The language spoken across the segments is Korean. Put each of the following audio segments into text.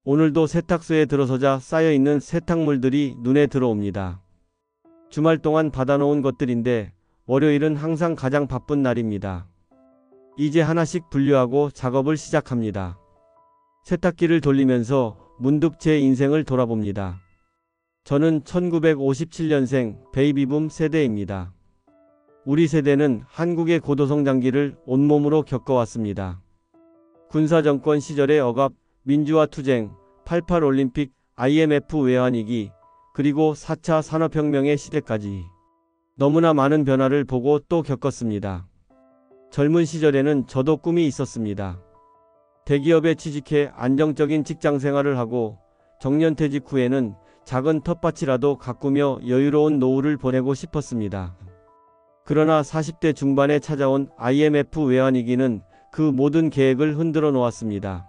오늘도 세탁소에 들어서자 쌓여있는 세탁물들이 눈에 들어옵니다. 주말 동안 받아놓은 것들인데 월요일은 항상 가장 바쁜 날입니다. 이제 하나씩 분류하고 작업을 시작합니다. 세탁기를 돌리면서 문득 제 인생을 돌아봅니다. 저는 1957년생 베이비붐 세대입니다. 우리 세대는 한국의 고도성장기를 온몸으로 겪어왔습니다. 군사정권 시절의 억압, 민주화 투쟁, 88 올림픽, IMF 외환위기, 그리고 4차 산업혁명의 시대까지 너무나 많은 변화를 보고 또 겪었습니다. 젊은 시절에는 저도 꿈이 있었습니다. 대기업에 취직해 안정적인 직장 생활을 하고 정년퇴직 후에는 작은 텃밭이라도 가꾸며 여유로운 노후를 보내고 싶었습니다. 그러나 40대 중반에 찾아온 IMF 외환위기는 그 모든 계획을 흔들어 놓았습니다.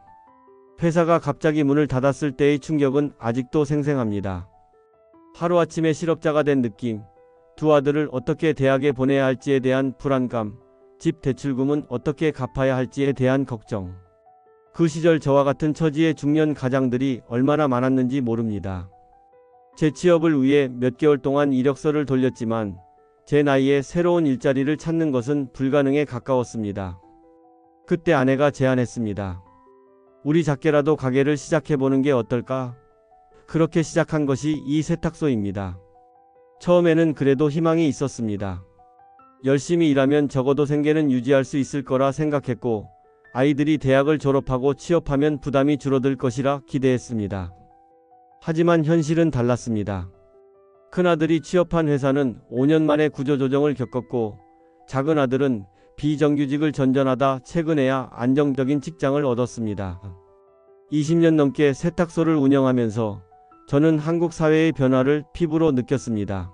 회사가 갑자기 문을 닫았을 때의 충격은 아직도 생생합니다. 하루아침에 실업자가 된 느낌, 두 아들을 어떻게 대학에 보내야 할지에 대한 불안감, 집 대출금은 어떻게 갚아야 할지에 대한 걱정. 그 시절 저와 같은 처지의 중년 가장들이 얼마나 많았는지 모릅니다. 제 취업을 위해 몇 개월 동안 이력서를 돌렸지만 제 나이에 새로운 일자리를 찾는 것은 불가능에 가까웠습니다. 그때 아내가 제안했습니다. 우리 작게라도 가게를 시작해보는 게 어떨까? 그렇게 시작한 것이 이 세탁소입니다. 처음에는 그래도 희망이 있었습니다. 열심히 일하면 적어도 생계는 유지할 수 있을 거라 생각했고 아이들이 대학을 졸업하고 취업하면 부담이 줄어들 것이라 기대했습니다. 하지만 현실은 달랐습니다. 큰아들이 취업한 회사는 5년 만에 구조조정을 겪었고 작은 아들은 비정규직을 전전하다 최근에야 안정적인 직장을 얻었습니다. 20년 넘게 세탁소를 운영하면서 저는 한국 사회의 변화를 피부로 느꼈습니다.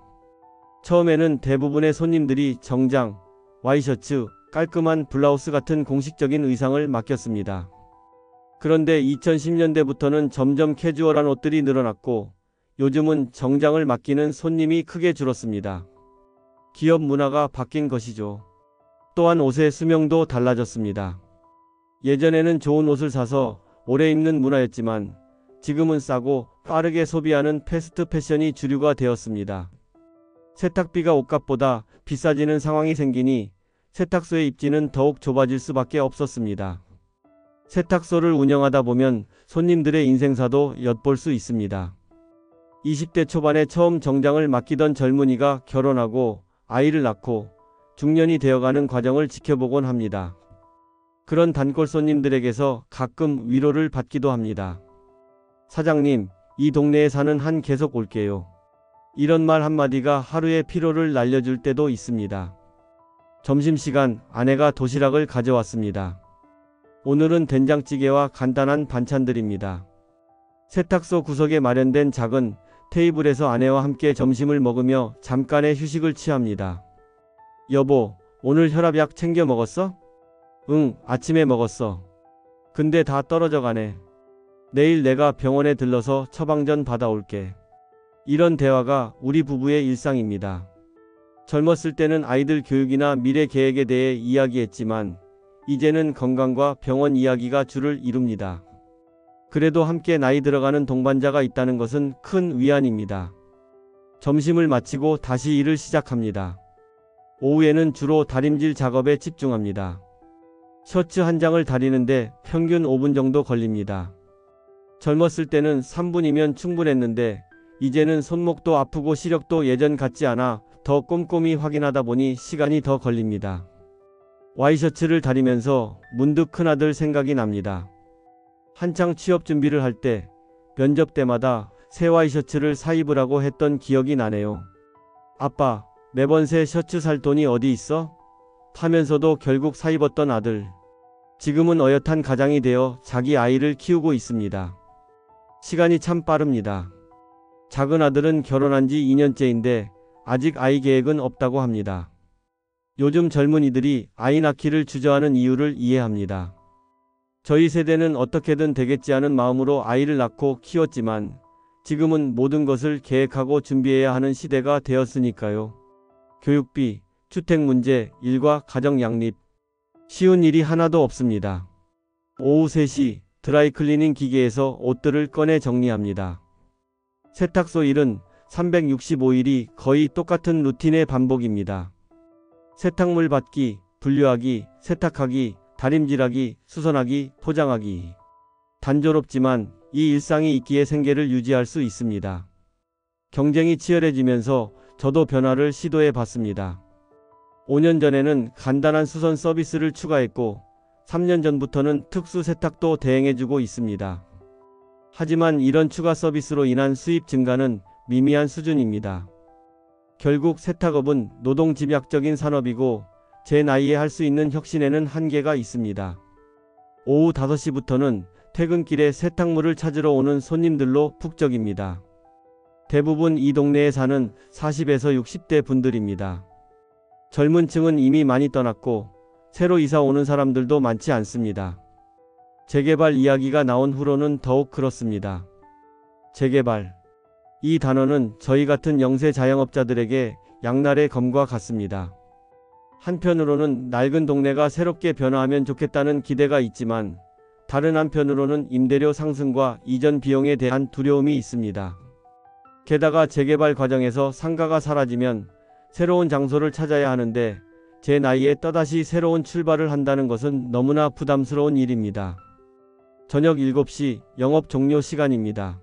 처음에는 대부분의 손님들이 정장, 와이셔츠, 깔끔한 블라우스 같은 공식적인 의상을 맡겼습니다. 그런데 2010년대부터는 점점 캐주얼한 옷들이 늘어났고 요즘은 정장을 맡기는 손님이 크게 줄었습니다. 기업 문화가 바뀐 것이죠. 또한 옷의 수명도 달라졌습니다. 예전에는 좋은 옷을 사서 오래 입는 문화였지만 지금은 싸고 빠르게 소비하는 패스트 패션이 주류가 되었습니다. 세탁비가 옷값보다 비싸지는 상황이 생기니 세탁소의 입지는 더욱 좁아질 수밖에 없었습니다. 세탁소를 운영하다 보면 손님들의 인생사도 엿볼 수 있습니다. 20대 초반에 처음 정장을 맡기던 젊은이가 결혼하고 아이를 낳고 중년이 되어가는 과정을 지켜보곤 합니다. 그런 단골 손님들에게서 가끔 위로를 받기도 합니다. 사장님, 이 동네에 사는 한 계속 올게요. 이런 말 한마디가 하루의 피로를 날려줄 때도 있습니다. 점심시간 아내가 도시락을 가져왔습니다. 오늘은 된장찌개와 간단한 반찬들입니다. 세탁소 구석에 마련된 작은 테이블에서 아내와 함께 점심을 먹으며 잠깐의 휴식을 취합니다. 여보, 오늘 혈압약 챙겨 먹었어? 응, 아침에 먹었어. 근데 다 떨어져 가네. 내일 내가 병원에 들러서 처방전 받아올게. 이런 대화가 우리 부부의 일상입니다. 젊었을 때는 아이들 교육이나 미래 계획에 대해 이야기했지만 이제는 건강과 병원 이야기가 주를 이룹니다. 그래도 함께 나이 들어가는 동반자가 있다는 것은 큰 위안입니다. 점심을 마치고 다시 일을 시작합니다. 오후에는 주로 다림질 작업에 집중합니다. 셔츠 한 장을 다리는데 평균 5분 정도 걸립니다. 젊었을 때는 3분이면 충분했는데 이제는 손목도 아프고 시력도 예전 같지 않아 더 꼼꼼히 확인하다 보니 시간이 더 걸립니다. 와이셔츠를 다리면서 문득 큰아들 생각이 납니다. 한창 취업 준비를 할 때 면접 때마다 새 와이셔츠를 사 입으라고 했던 기억이 나네요. 아빠, 매번 새 셔츠 살 돈이 어디 있어? 하면서도 결국 사 입었던 아들. 지금은 어엿한 가장이 되어 자기 아이를 키우고 있습니다. 시간이 참 빠릅니다. 작은 아들은 결혼한 지 2년째인데 아직 아이 계획은 없다고 합니다. 요즘 젊은이들이 아이 낳기를 주저하는 이유를 이해합니다. 저희 세대는 어떻게든 되겠지 하는 마음으로 아이를 낳고 키웠지만 지금은 모든 것을 계획하고 준비해야 하는 시대가 되었으니까요. 교육비, 주택 문제, 일과 가정 양립. 쉬운 일이 하나도 없습니다. 오후 3시 드라이클리닝 기계에서 옷들을 꺼내 정리합니다. 세탁소 일은 365일이 거의 똑같은 루틴의 반복입니다. 세탁물 받기, 분류하기, 세탁하기, 다림질하기, 수선하기, 포장하기. 단조롭지만 이 일상이 있기에 생계를 유지할 수 있습니다. 경쟁이 치열해지면서 저도 변화를 시도해 봤습니다. 5년 전에는 간단한 수선 서비스를 추가했고 3년 전부터는 특수 세탁도 대행해주고 있습니다. 하지만 이런 추가 서비스로 인한 수입 증가는 미미한 수준입니다. 결국 세탁업은 노동 집약적인 산업이고 제 나이에 할 수 있는 혁신에는 한계가 있습니다. 오후 5시부터는 퇴근길에 세탁물을 찾으러 오는 손님들로 북적입니다. 대부분 이 동네에 사는 40에서 60대 분들입니다. 젊은 층은 이미 많이 떠났고 새로 이사 오는 사람들도 많지 않습니다. 재개발 이야기가 나온 후로는 더욱 그렇습니다. 재개발. 이 단어는 저희 같은 영세 자영업자들에게 양날의 검과 같습니다. 한편으로는 낡은 동네가 새롭게 변화하면 좋겠다는 기대가 있지만 다른 한편으로는 임대료 상승과 이전 비용에 대한 두려움이 있습니다. 게다가 재개발 과정에서 상가가 사라지면 새로운 장소를 찾아야 하는데 제 나이에 또다시 새로운 출발을 한다는 것은 너무나 부담스러운 일입니다. 저녁 7시 영업 종료 시간입니다.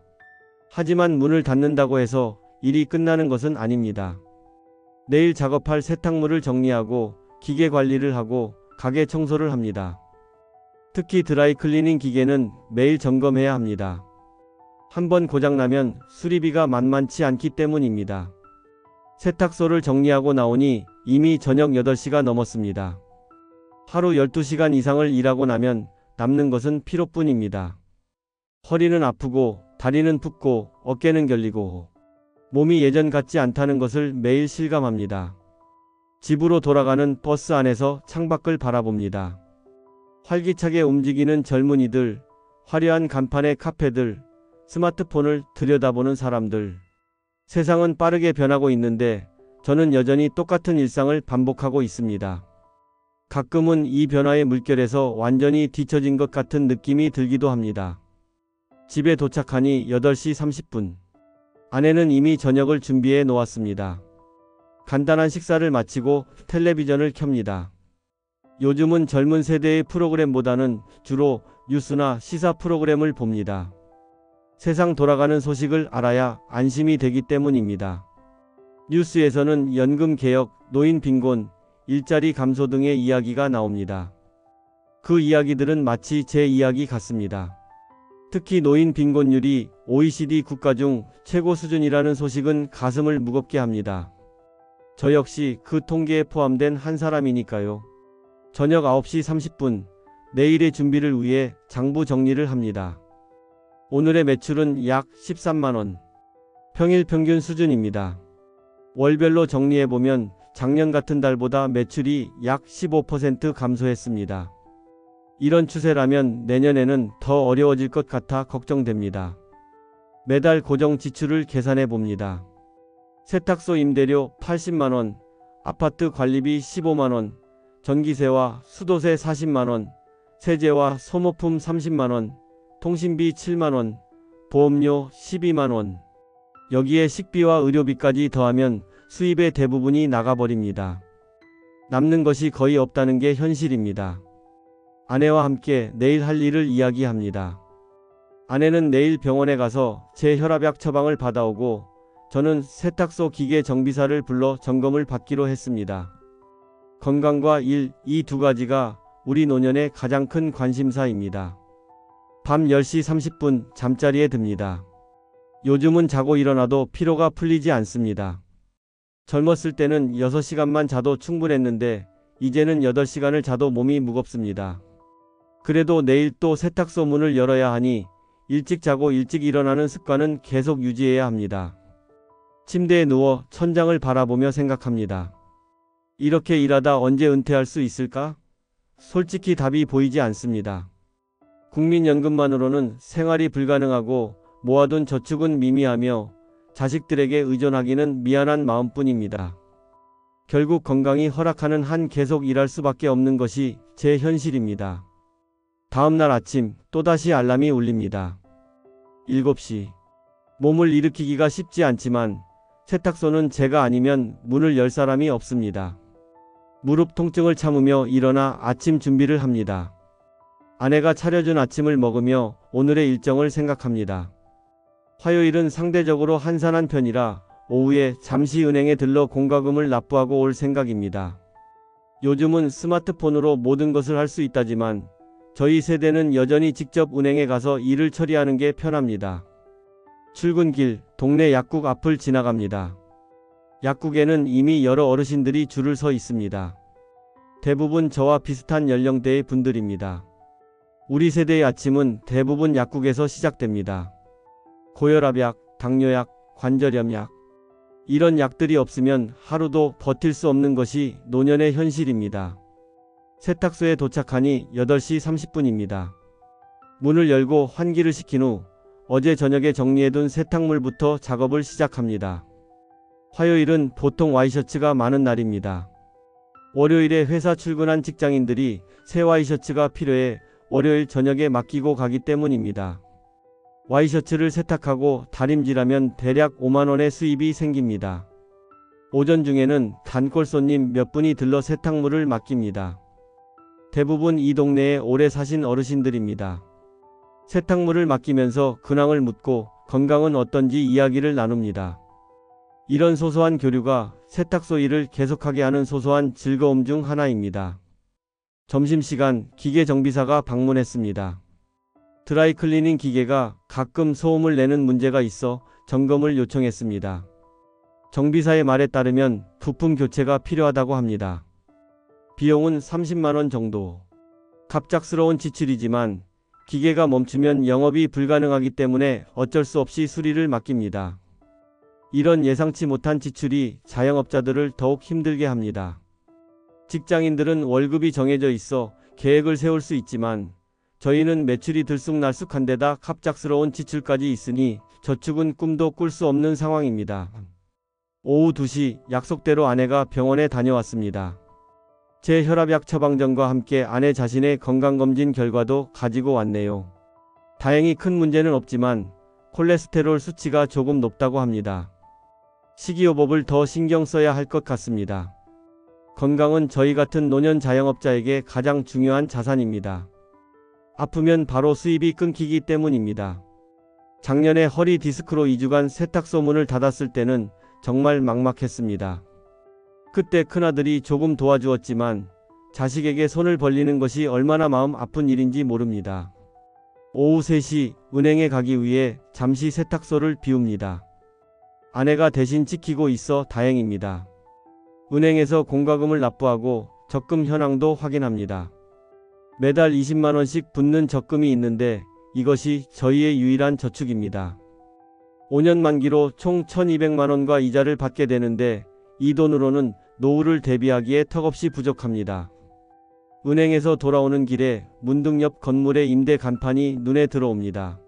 하지만 문을 닫는다고 해서 일이 끝나는 것은 아닙니다. 내일 작업할 세탁물을 정리하고 기계 관리를 하고 가게 청소를 합니다. 특히 드라이클리닝 기계는 매일 점검해야 합니다. 한번 고장나면 수리비가 만만치 않기 때문입니다. 세탁소를 정리하고 나오니 이미 저녁 8시가 넘었습니다. 하루 12시간 이상을 일하고 나면 남는 것은 피로뿐입니다. 허리는 아프고 다리는 붓고 어깨는 결리고 몸이 예전 같지 않다는 것을 매일 실감합니다. 집으로 돌아가는 버스 안에서 창밖을 바라봅니다. 활기차게 움직이는 젊은이들, 화려한 간판의 카페들, 스마트폰을 들여다보는 사람들. 세상은 빠르게 변하고 있는데 저는 여전히 똑같은 일상을 반복하고 있습니다. 가끔은 이 변화의 물결에서 완전히 뒤처진 것 같은 느낌이 들기도 합니다. 집에 도착하니 8시 30분. 아내는 이미 저녁을 준비해 놓았습니다. 간단한 식사를 마치고 텔레비전을 켭니다. 요즘은 젊은 세대의 프로그램보다는 주로 뉴스나 시사 프로그램을 봅니다. 세상 돌아가는 소식을 알아야 안심이 되기 때문입니다. 뉴스에서는 연금 개혁, 노인 빈곤, 일자리 감소 등의 이야기가 나옵니다. 그 이야기들은 마치 제 이야기 같습니다. 특히 노인 빈곤율이 OECD 국가 중 최고 수준이라는 소식은 가슴을 무겁게 합니다. 저 역시 그 통계에 포함된 한 사람이니까요. 저녁 9시 30분, 내일의 준비를 위해 장부 정리를 합니다. 오늘의 매출은 약 13만원. 평일 평균 수준입니다. 월별로 정리해보면 작년 같은 달보다 매출이 약 15% 감소했습니다. 이런 추세라면 내년에는 더 어려워질 것 같아 걱정됩니다. 매달 고정 지출을 계산해 봅니다. 세탁소 임대료 80만원, 아파트 관리비 15만원, 전기세와 수도세 40만원, 세제와 소모품 30만원, 통신비 7만원, 보험료 12만원. 여기에 식비와 의료비까지 더하면 수입의 대부분이 나가버립니다. 남는 것이 거의 없다는 게 현실입니다. 아내와 함께 내일 할 일을 이야기합니다. 아내는 내일 병원에 가서 제 혈압약 처방을 받아오고 저는 세탁소 기계 정비사를 불러 점검을 받기로 했습니다. 건강과 일, 이 두 가지가 우리 노년의 가장 큰 관심사입니다. 밤 10시 30분 잠자리에 듭니다. 요즘은 자고 일어나도 피로가 풀리지 않습니다. 젊었을 때는 6시간만 자도 충분했는데 이제는 8시간을 자도 몸이 무겁습니다. 그래도 내일 또 세탁소 문을 열어야 하니 일찍 자고 일찍 일어나는 습관은 계속 유지해야 합니다. 침대에 누워 천장을 바라보며 생각합니다. 이렇게 일하다 언제 은퇴할 수 있을까? 솔직히 답이 보이지 않습니다. 국민연금만으로는 생활이 불가능하고 모아둔 저축은 미미하며 자식들에게 의존하기는 미안한 마음뿐입니다. 결국 건강이 허락하는 한 계속 일할 수밖에 없는 것이 제 현실입니다. 다음날 아침 또다시 알람이 울립니다. 7시. 몸을 일으키기가 쉽지 않지만 세탁소는 제가 아니면 문을 열 사람이 없습니다. 무릎 통증을 참으며 일어나 아침 준비를 합니다. 아내가 차려준 아침을 먹으며 오늘의 일정을 생각합니다. 화요일은 상대적으로 한산한 편이라 오후에 잠시 은행에 들러 공과금을 납부하고 올 생각입니다. 요즘은 스마트폰으로 모든 것을 할 수 있다지만 저희 세대는 여전히 직접 은행에 가서 일을 처리하는 게 편합니다. 출근길 동네 약국 앞을 지나갑니다. 약국에는 이미 여러 어르신들이 줄을 서 있습니다. 대부분 저와 비슷한 연령대의 분들입니다. 우리 세대의 아침은 대부분 약국에서 시작됩니다. 고혈압약, 당뇨약, 관절염약. 이런 약들이 없으면 하루도 버틸 수 없는 것이 노년의 현실입니다. 세탁소에 도착하니 8시 30분입니다. 문을 열고 환기를 시킨 후 어제 저녁에 정리해둔 세탁물부터 작업을 시작합니다. 화요일은 보통 와이셔츠가 많은 날입니다. 월요일에 회사 출근한 직장인들이 새 와이셔츠가 필요해 월요일 저녁에 맡기고 가기 때문입니다. 와이셔츠를 세탁하고 다림질하면 대략 5만원의 수입이 생깁니다. 오전 중에는 단골 손님 몇 분이 들러 세탁물을 맡깁니다. 대부분 이 동네에 오래 사신 어르신들입니다. 세탁물을 맡기면서 근황을 묻고 건강은 어떤지 이야기를 나눕니다. 이런 소소한 교류가 세탁소 일을 계속하게 하는 소소한 즐거움 중 하나입니다. 점심시간 기계정비사가 방문했습니다. 드라이클리닝 기계가 가끔 소음을 내는 문제가 있어 점검을 요청했습니다. 정비사의 말에 따르면 부품 교체가 필요하다고 합니다. 비용은 30만원 정도. 갑작스러운 지출이지만 기계가 멈추면 영업이 불가능하기 때문에 어쩔 수 없이 수리를 맡깁니다. 이런 예상치 못한 지출이 자영업자들을 더욱 힘들게 합니다. 직장인들은 월급이 정해져 있어 계획을 세울 수 있지만 저희는 매출이 들쑥날쑥한 데다 갑작스러운 지출까지 있으니 저축은 꿈도 꿀 수 없는 상황입니다. 오후 2시 약속대로 아내가 병원에 다녀왔습니다. 제 혈압약 처방전과 함께 아내 자신의 건강검진 결과도 가지고 왔네요. 다행히 큰 문제는 없지만 콜레스테롤 수치가 조금 높다고 합니다. 식이요법을 더 신경 써야 할 것 같습니다. 건강은 저희 같은 노년 자영업자에게 가장 중요한 자산입니다. 아프면 바로 수입이 끊기기 때문입니다. 작년에 허리 디스크로 2주간 세탁소 문을 닫았을 때는 정말 막막했습니다. 그때 큰아들이 조금 도와주었지만 자식에게 손을 벌리는 것이 얼마나 마음 아픈 일인지 모릅니다. 오후 3시 은행에 가기 위해 잠시 세탁소를 비웁니다. 아내가 대신 지키고 있어 다행입니다. 은행에서 공과금을 납부하고 적금 현황도 확인합니다. 매달 20만원씩 붙는 적금이 있는데 이것이 저희의 유일한 저축입니다. 5년 만기로 총 1200만원과 이자를 받게 되는데 이 돈으로는 노후를 대비하기에 턱없이 부족합니다. 은행에서 돌아오는 길에 문득 옆 건물의 임대 간판이 눈에 들어옵니다.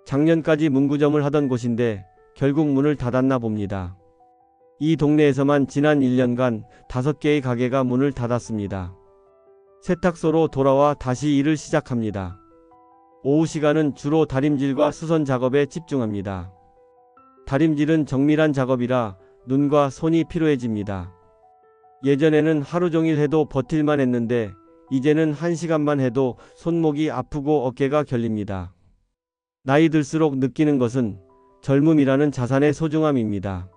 작년까지 문구점을 하던 곳인데 결국 문을 닫았나 봅니다. 이 동네에서만 지난 1년간 5개의 가게가 문을 닫았습니다. 세탁소로 돌아와 다시 일을 시작합니다. 오후 시간은 주로 다림질과 수선 작업에 집중합니다. 다림질은 정밀한 작업이라 눈과 손이 피로해집니다. 예전에는 하루 종일 해도 버틸만 했는데 이제는 1시간만 해도 손목이 아프고 어깨가 결립니다. 나이 들수록 느끼는 것은 젊음이라는 자산의 소중함입니다.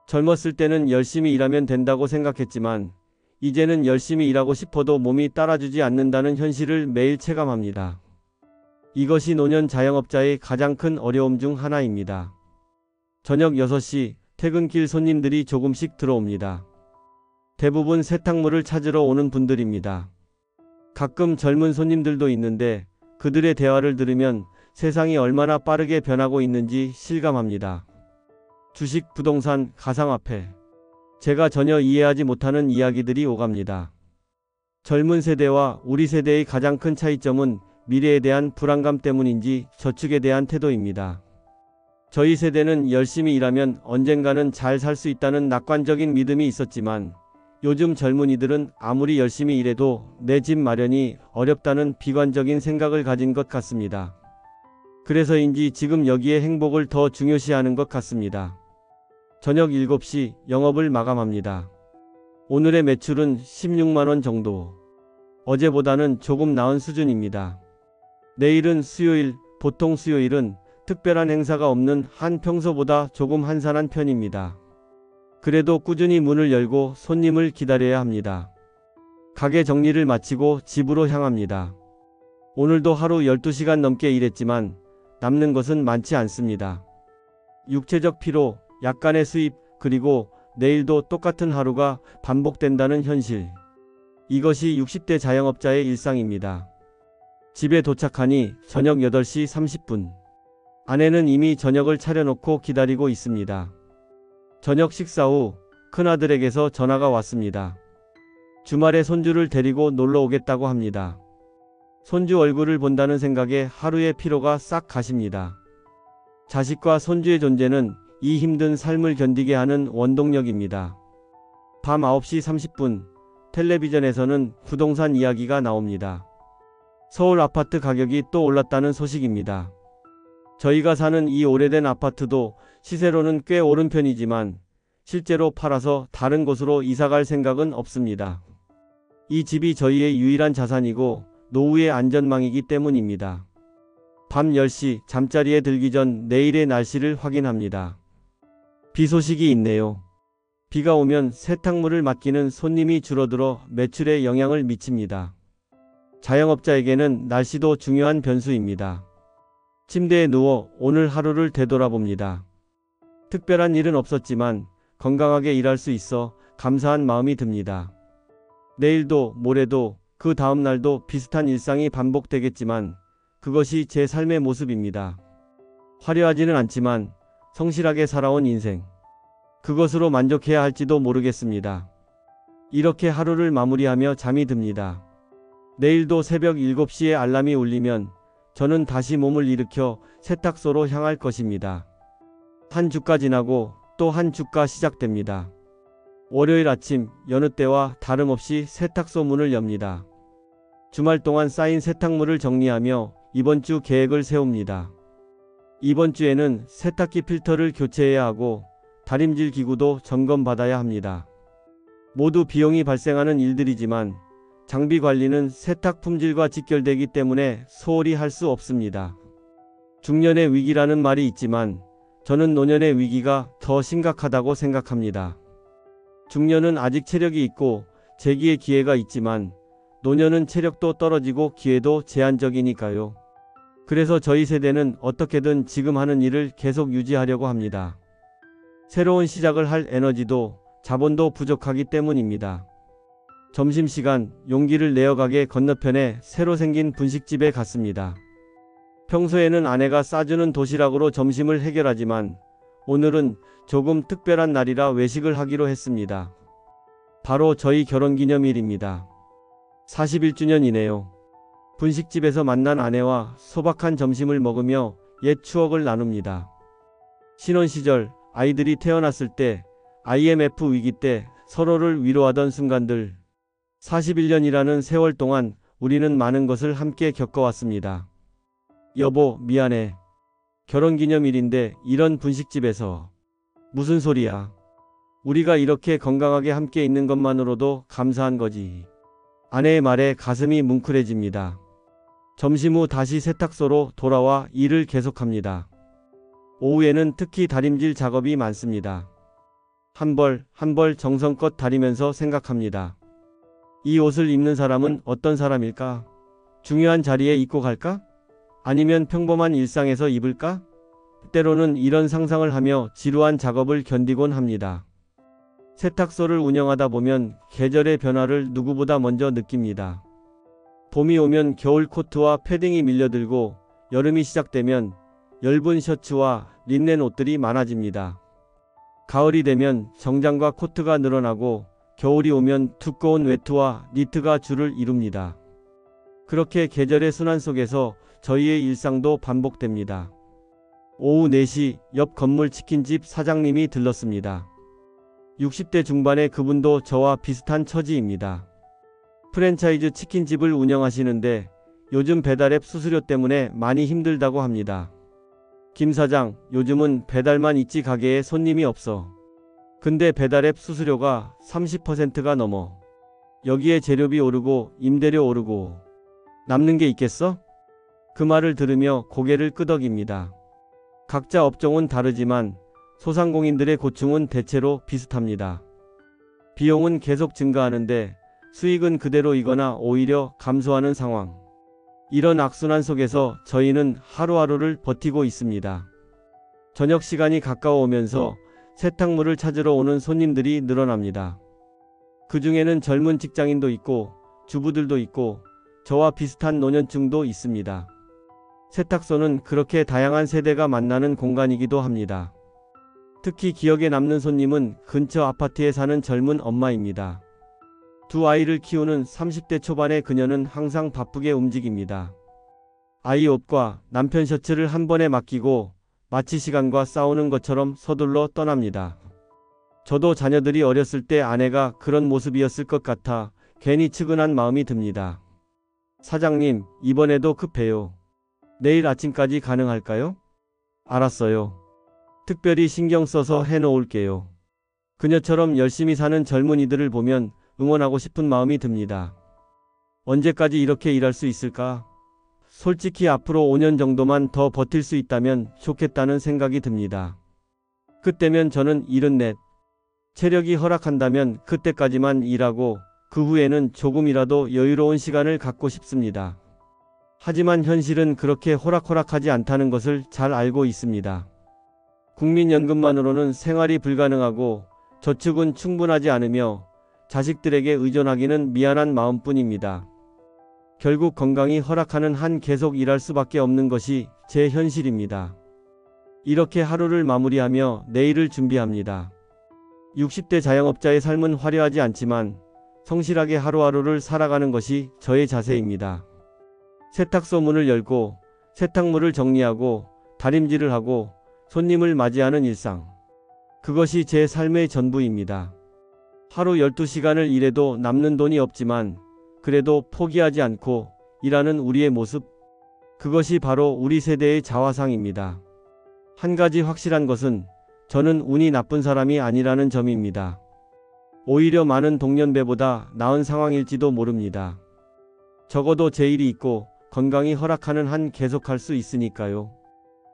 젊었을 때는 열심히 일하면 된다고 생각했지만 이제는 열심히 일하고 싶어도 몸이 따라주지 않는다는 현실을 매일 체감합니다. 이것이 노년 자영업자의 가장 큰 어려움 중 하나입니다. 저녁 6시 퇴근길 손님들이 조금씩 들어옵니다. 대부분 세탁물을 찾으러 오는 분들입니다. 가끔 젊은 손님들도 있는데 그들의 대화를 들으면 세상이 얼마나 빠르게 변하고 있는지 실감합니다. 주식, 부동산, 가상화폐. 제가 전혀 이해하지 못하는 이야기들이 오갑니다. 젊은 세대와 우리 세대의 가장 큰 차이점은 미래에 대한 불안감 때문인지 저축에 대한 태도입니다. 저희 세대는 열심히 일하면 언젠가는 잘 살 수 있다는 낙관적인 믿음이 있었지만 요즘 젊은이들은 아무리 열심히 일해도 내 집 마련이 어렵다는 비관적인 생각을 가진 것 같습니다. 그래서인지 지금 여기에 행복을 더 중요시하는 것 같습니다. 저녁 7시 영업을 마감합니다. 오늘의 매출은 16만원 정도. 어제보다는 조금 나은 수준입니다. 내일은 수요일, 보통 수요일은 특별한 행사가 없는 한 평소보다 조금 한산한 편입니다. 그래도 꾸준히 문을 열고 손님을 기다려야 합니다. 가게 정리를 마치고 집으로 향합니다. 오늘도 하루 12시간 넘게 일했지만 남는 것은 많지 않습니다. 육체적 피로, 약간의 수입, 그리고 내일도 똑같은 하루가 반복된다는 현실. 이것이 60대 자영업자의 일상입니다. 집에 도착하니 저녁 8시 30분. 아내는 이미 저녁을 차려놓고 기다리고 있습니다. 저녁 식사 후 큰아들에게서 전화가 왔습니다. 주말에 손주를 데리고 놀러 오겠다고 합니다. 손주 얼굴을 본다는 생각에 하루의 피로가 싹 가십니다. 자식과 손주의 존재는 이 힘든 삶을 견디게 하는 원동력입니다. 밤 9시 30분 텔레비전에서는 부동산 이야기가 나옵니다. 서울 아파트 가격이 또 올랐다는 소식입니다. 저희가 사는 이 오래된 아파트도 시세로는 꽤 오른 편이지만 실제로 팔아서 다른 곳으로 이사갈 생각은 없습니다. 이 집이 저희의 유일한 자산이고 노후의 안전망이기 때문입니다. 밤 10시 잠자리에 들기 전 내일의 날씨를 확인합니다. 비 소식이 있네요. 비가 오면 세탁물을 맡기는 손님이 줄어들어 매출에 영향을 미칩니다. 자영업자에게는 날씨도 중요한 변수입니다. 침대에 누워 오늘 하루를 되돌아봅니다. 특별한 일은 없었지만 건강하게 일할 수 있어 감사한 마음이 듭니다. 내일도 모레도 그 다음 날도 비슷한 일상이 반복되겠지만 그것이 제 삶의 모습입니다. 화려하지는 않지만 성실하게 살아온 인생. 그것으로 만족해야 할지도 모르겠습니다. 이렇게 하루를 마무리하며 잠이 듭니다. 내일도 새벽 7시에 알람이 울리면 저는 다시 몸을 일으켜 세탁소로 향할 것입니다. 한 주가 지나고 또 한 주가 시작됩니다. 월요일 아침 여느 때와 다름없이 세탁소 문을 엽니다. 주말 동안 쌓인 세탁물을 정리하며 이번 주 계획을 세웁니다. 이번 주에는 세탁기 필터를 교체해야 하고 다림질 기구도 점검받아야 합니다. 모두 비용이 발생하는 일들이지만 장비 관리는 세탁 품질과 직결되기 때문에 소홀히 할 수 없습니다. 중년의 위기라는 말이 있지만 저는 노년의 위기가 더 심각하다고 생각합니다. 중년은 아직 체력이 있고 재기의 기회가 있지만 노년은 체력도 떨어지고 기회도 제한적이니까요. 그래서 저희 세대는 어떻게든 지금 하는 일을 계속 유지하려고 합니다. 새로운 시작을 할 에너지도 자본도 부족하기 때문입니다. 점심시간 용기를 내어 가게 건너편에 새로 생긴 분식집에 갔습니다. 평소에는 아내가 싸주는 도시락으로 점심을 해결하지만 오늘은 조금 특별한 날이라 외식을 하기로 했습니다. 바로 저희 결혼기념일입니다. 41주년이네요. 분식집에서 만난 아내와 소박한 점심을 먹으며 옛 추억을 나눕니다. 신혼 시절 아이들이 태어났을 때 IMF 위기 때 서로를 위로하던 순간들. 41년이라는 세월 동안 우리는 많은 것을 함께 겪어왔습니다. 여보, 미안해. 결혼기념일인데 이런 분식집에서. 무슨 소리야. 우리가 이렇게 건강하게 함께 있는 것만으로도 감사한 거지. 아내의 말에 가슴이 뭉클해집니다. 점심 후 다시 세탁소로 돌아와 일을 계속합니다. 오후에는 특히 다림질 작업이 많습니다. 한 벌 한 벌 정성껏 다리면서 생각합니다. 이 옷을 입는 사람은 어떤 사람일까? 중요한 자리에 입고 갈까? 아니면 평범한 일상에서 입을까? 때로는 이런 상상을 하며 지루한 작업을 견디곤 합니다. 세탁소를 운영하다 보면 계절의 변화를 누구보다 먼저 느낍니다. 봄이 오면 겨울 코트와 패딩이 밀려들고 여름이 시작되면 얇은 셔츠와 린넨 옷들이 많아집니다. 가을이 되면 정장과 코트가 늘어나고 겨울이 오면 두꺼운 외투와 니트가 줄을 이룹니다. 그렇게 계절의 순환 속에서 저희의 일상도 반복됩니다. 오후 4시 옆 건물 치킨집 사장님이 들렀습니다. 60대 중반의 그분도 저와 비슷한 처지입니다. 프랜차이즈 치킨집을 운영하시는데 요즘 배달앱 수수료 때문에 많이 힘들다고 합니다. 김 사장, 요즘은 배달만 있지 가게에 손님이 없어. 근데 배달앱 수수료가 30%가 넘어. 여기에 재료비 오르고 임대료 오르고 남는 게 있겠어? 그 말을 들으며 고개를 끄덕입니다. 각자 업종은 다르지만 소상공인들의 고충은 대체로 비슷합니다. 비용은 계속 증가하는데 수익은 그대로이거나 오히려 감소하는 상황. 이런 악순환 속에서 저희는 하루하루를 버티고 있습니다. 저녁 시간이 가까워오면서 세탁물을 찾으러 오는 손님들이 늘어납니다. 그 중에는 젊은 직장인도 있고 주부들도 있고 저와 비슷한 노년층도 있습니다. 세탁소는 그렇게 다양한 세대가 만나는 공간이기도 합니다. 특히 기억에 남는 손님은 근처 아파트에 사는 젊은 엄마입니다. 두 아이를 키우는 30대 초반의 그녀는 항상 바쁘게 움직입니다. 아이 옷과 남편 셔츠를 한 번에 맡기고 마치 시간과 싸우는 것처럼 서둘러 떠납니다. 저도 자녀들이 어렸을 때 아내가 그런 모습이었을 것 같아 괜히 측은한 마음이 듭니다. 사장님, 이번에도 급해요. 내일 아침까지 가능할까요? 알았어요. 특별히 신경 써서 해놓을게요. 그녀처럼 열심히 사는 젊은이들을 보면 응원하고 싶은 마음이 듭니다. 언제까지 이렇게 일할 수 있을까? 솔직히 앞으로 5년 정도만 더 버틸 수 있다면 좋겠다는 생각이 듭니다. 그때면 저는 74. 체력이 허락한다면 그때까지만 일하고 그 후에는 조금이라도 여유로운 시간을 갖고 싶습니다. 하지만 현실은 그렇게 호락호락하지 않다는 것을 잘 알고 있습니다. 국민연금만으로는 생활이 불가능하고 저축은 충분하지 않으며 자식들에게 의존하기는 미안한 마음뿐입니다. 결국 건강이 허락하는 한 계속 일할 수밖에 없는 것이 제 현실입니다. 이렇게 하루를 마무리하며 내일을 준비합니다. 60대 자영업자의 삶은 화려하지 않지만 성실하게 하루하루를 살아가는 것이 저의 자세입니다. 세탁소 문을 열고 세탁물을 정리하고 다림질을 하고 손님을 맞이하는 일상. 그것이 제 삶의 전부입니다. 하루 12시간을 일해도 남는 돈이 없지만 그래도 포기하지 않고 일하는 우리의 모습. 그것이 바로 우리 세대의 자화상입니다. 한 가지 확실한 것은 저는 운이 나쁜 사람이 아니라는 점입니다. 오히려 많은 동년배보다 나은 상황일지도 모릅니다. 적어도 제 일이 있고 건강이 허락하는 한 계속할 수 있으니까요.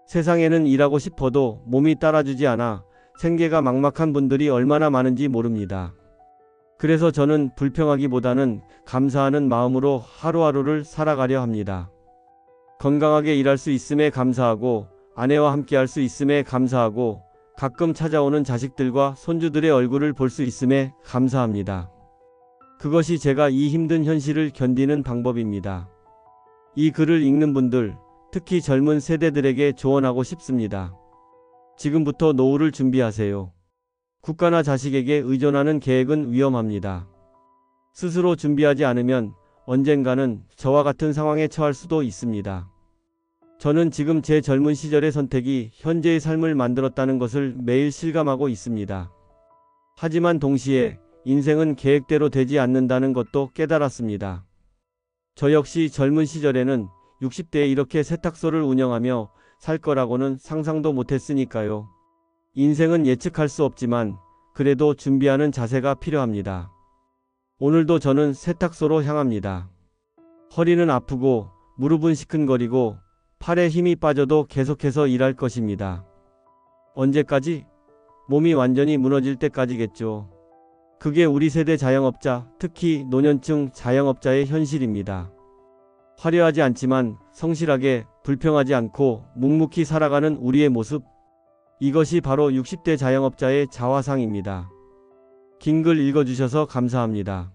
세상에는 일하고 싶어도 몸이 따라주지 않아 생계가 막막한 분들이 얼마나 많은지 모릅니다. 그래서 저는 불평하기보다는 감사하는 마음으로 하루하루를 살아가려 합니다. 건강하게 일할 수 있음에 감사하고 아내와 함께 할 수 있음에 감사하고 가끔 찾아오는 자식들과 손주들의 얼굴을 볼 수 있음에 감사합니다. 그것이 제가 이 힘든 현실을 견디는 방법입니다. 이 글을 읽는 분들, 특히 젊은 세대들에게 조언하고 싶습니다. 지금부터 노후를 준비하세요. 국가나 자식에게 의존하는 계획은 위험합니다. 스스로 준비하지 않으면 언젠가는 저와 같은 상황에 처할 수도 있습니다. 저는 지금 제 젊은 시절의 선택이 현재의 삶을 만들었다는 것을 매일 실감하고 있습니다. 하지만 동시에 인생은 계획대로 되지 않는다는 것도 깨달았습니다. 저 역시 젊은 시절에는 60대에 이렇게 세탁소를 운영하며 살 거라고는 상상도 못했으니까요. 인생은 예측할 수 없지만 그래도 준비하는 자세가 필요합니다. 오늘도 저는 세탁소로 향합니다. 허리는 아프고 무릎은 시큰거리고 팔에 힘이 빠져도 계속해서 일할 것입니다. 언제까지? 몸이 완전히 무너질 때까지겠죠. 그게 우리 세대 자영업자, 특히 노년층 자영업자의 현실입니다. 화려하지 않지만 성실하게 불평하지 않고 묵묵히 살아가는 우리의 모습. 이것이 바로 60대 자영업자의 자화상입니다. 긴 글 읽어주셔서 감사합니다.